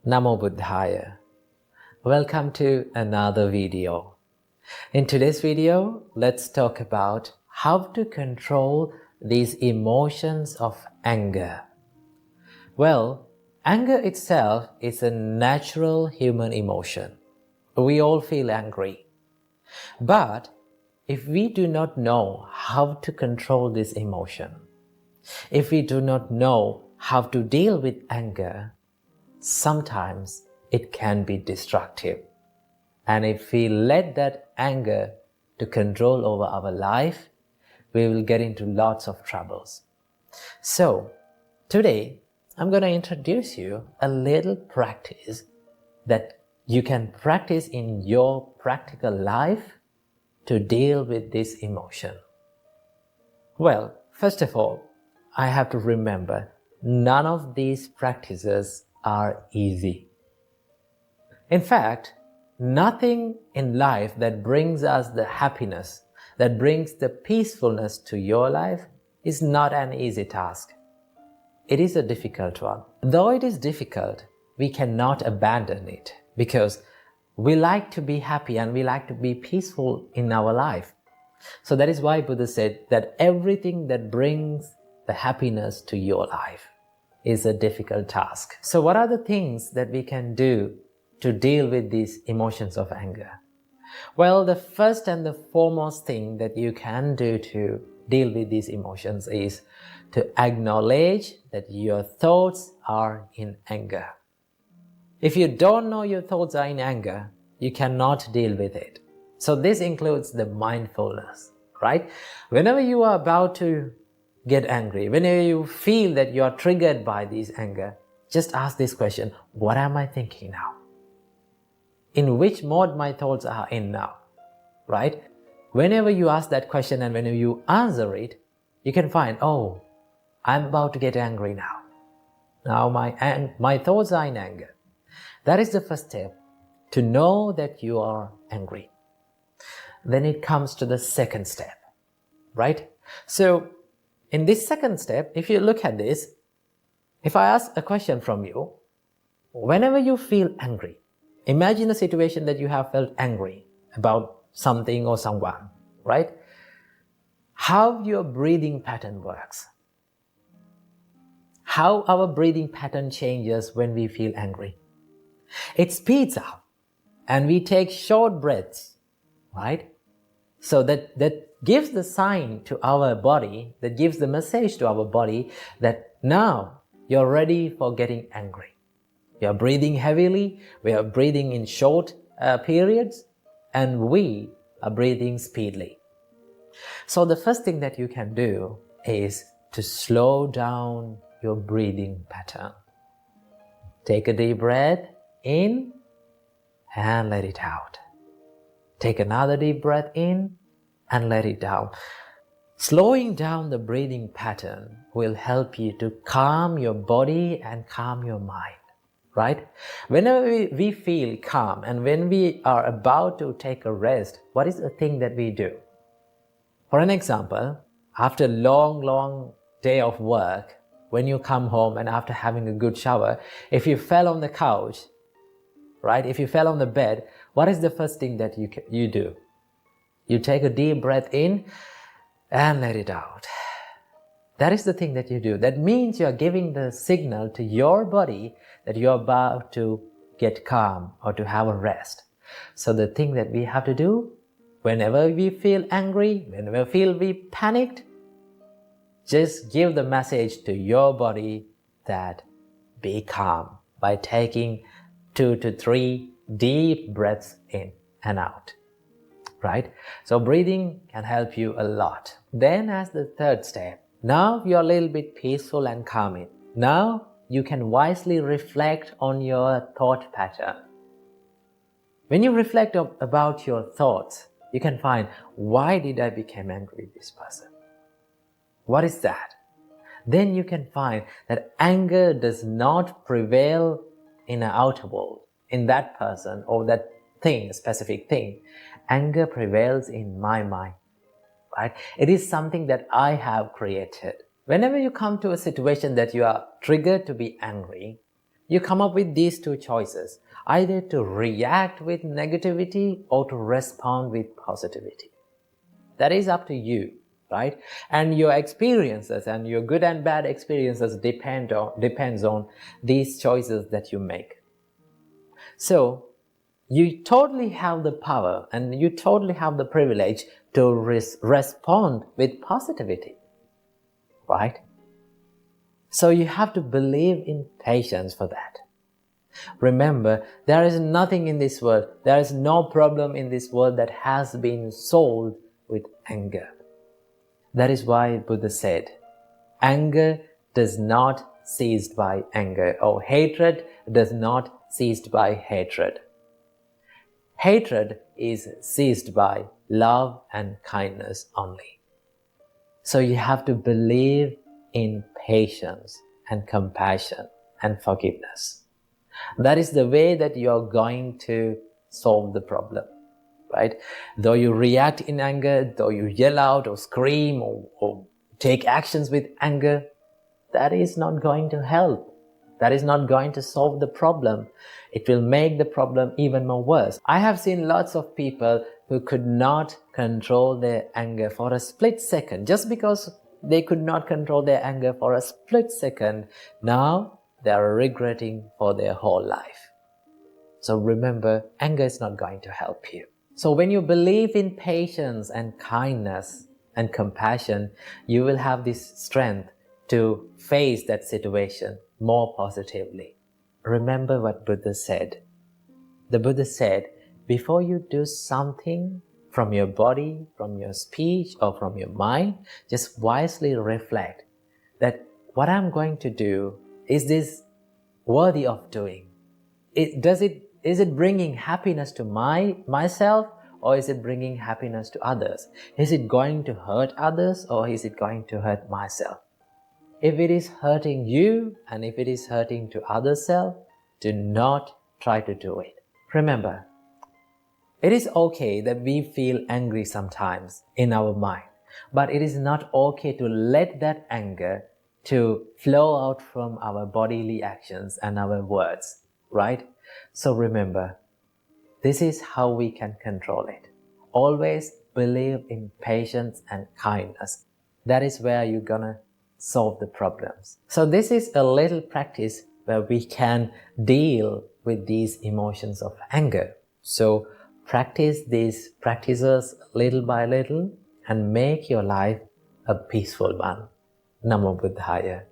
Namo Buddhaya. Welcome to another video. In today's video, let's talk about how to control these emotions of anger. Well, anger itself is a natural human emotion. We all feel angry. But if we do not know how to control this emotion, if we do not know how to deal with anger, sometimes it can be destructive. And if we let that anger to control over our life, we will get into lots of troubles. So, today, I'm going to introduce you a little practice that you can practice in your practical life to deal with this emotion. Well, first of all, I have to remember none of these practices are easy. In fact, nothing in life that brings us the happiness, that brings the peacefulness to your life is not an easy task. It is a difficult one. Though it is difficult, we cannot abandon it because we like to be happy and we like to be peaceful in our life. So that is why Buddha said that everything that brings the happiness to your life is a difficult task. So what are the things that we can do to deal with these emotions of anger? Well, the first and the foremost thing that you can do to deal with these emotions is to acknowledge that your thoughts are in anger. If you don't know your thoughts are in anger, you cannot deal with it. So this includes the mindfulness, right? Whenever you are about to get angry, whenever you feel that you are triggered by this anger, just ask this question: what am I thinking now? In which mode my thoughts are in now, right? Whenever you ask that question and whenever you answer it, you can find, oh, I'm about to get angry now. Now my thoughts are in anger. That is the first step, to know that you are angry. Then it comes to the second step, right? So in this second step, if you look at this, if I ask a question from you, whenever you feel angry, imagine a situation that you have felt angry about something or someone, right? How your breathing pattern works. How our breathing pattern changes when we feel angry. It speeds up and we take short breaths, right? So that gives the sign to our body, that gives the message to our body that now you're ready for getting angry. We are breathing heavily, we are breathing in short periods, and we are breathing speedily. So the first thing that you can do is to slow down your breathing pattern. Take a deep breath in and let it out. Take another deep breath in and let it down. Slowing down the breathing pattern will help you to calm your body and calm your mind, right? Whenever we feel calm and when we are about to take a rest, what is the thing that we do? For an example, after a long day of work, when you come home and after having a good shower, if you fell on the couch, right? If you fell on the bed, what is the first thing that you do? You take a deep breath in and let it out. That is the thing that you do. That means you are giving the signal to your body that you are about to get calm or to have a rest. So the thing that we have to do, whenever we feel angry, whenever we feel we panicked, just give the message to your body that be calm by taking 2 to 3 deep breaths in and out, right? So breathing can help you a lot. Then as the third step, now you're a little bit peaceful and calming. Now you can wisely reflect on your thought pattern. When you reflect about your thoughts, you can find, why did I become angry with this person? What is that? Then you can find that anger does not prevail in an outer world, in that person or that thing, specific thing. Anger prevails in my mind, right? It is something that I have created. Whenever you come to a situation that you are triggered to be angry, You come up with these two choices, either to react with negativity or to respond with positivity. That is up to you, right? And your experiences and your good and bad experiences depends on these choices that you make. So you totally have the power and you totally have the privilege to respond with positivity, right? So you have to believe in patience for that. Remember, there is nothing in this world, there is no problem in this world that has been solved with anger. That is why Buddha said, anger does not cease by anger, or hatred does not cease by hatred. Hatred is seized by love and kindness only. So you have to believe in patience and compassion and forgiveness. That is the way that you are going to solve the problem, right? Though you react in anger, though you yell out or scream or take actions with anger, that is not going to help. That is not going to solve the problem. It will make the problem even more worse. I have seen lots of people who could not control their anger for a split second. Just because they could not control their anger for a split second, now they are regretting for their whole life. So remember, anger is not going to help you. So when you believe in patience and kindness and compassion, you will have this strength to face that situation more positively. Remember what Buddha said. The Buddha said, before you do something from your body, from your speech, or from your mind, just wisely reflect that what I'm going to do, is this worthy of doing? Is it bringing happiness to myself, or is it bringing happiness to others? Is it going to hurt others, or is it going to hurt myself? If it is hurting you and if it is hurting to other self, do not try to do it. Remember, it is okay that we feel angry sometimes in our mind, but it is not okay to let that anger to flow out from our bodily actions and our words, right? So remember, this is how we can control it. Always believe in patience and kindness. That is where you're gonna solve the problems. So this is a little practice where we can deal with these emotions of anger. So practice these practices little by little and make your life a peaceful one. Namo Buddhaya.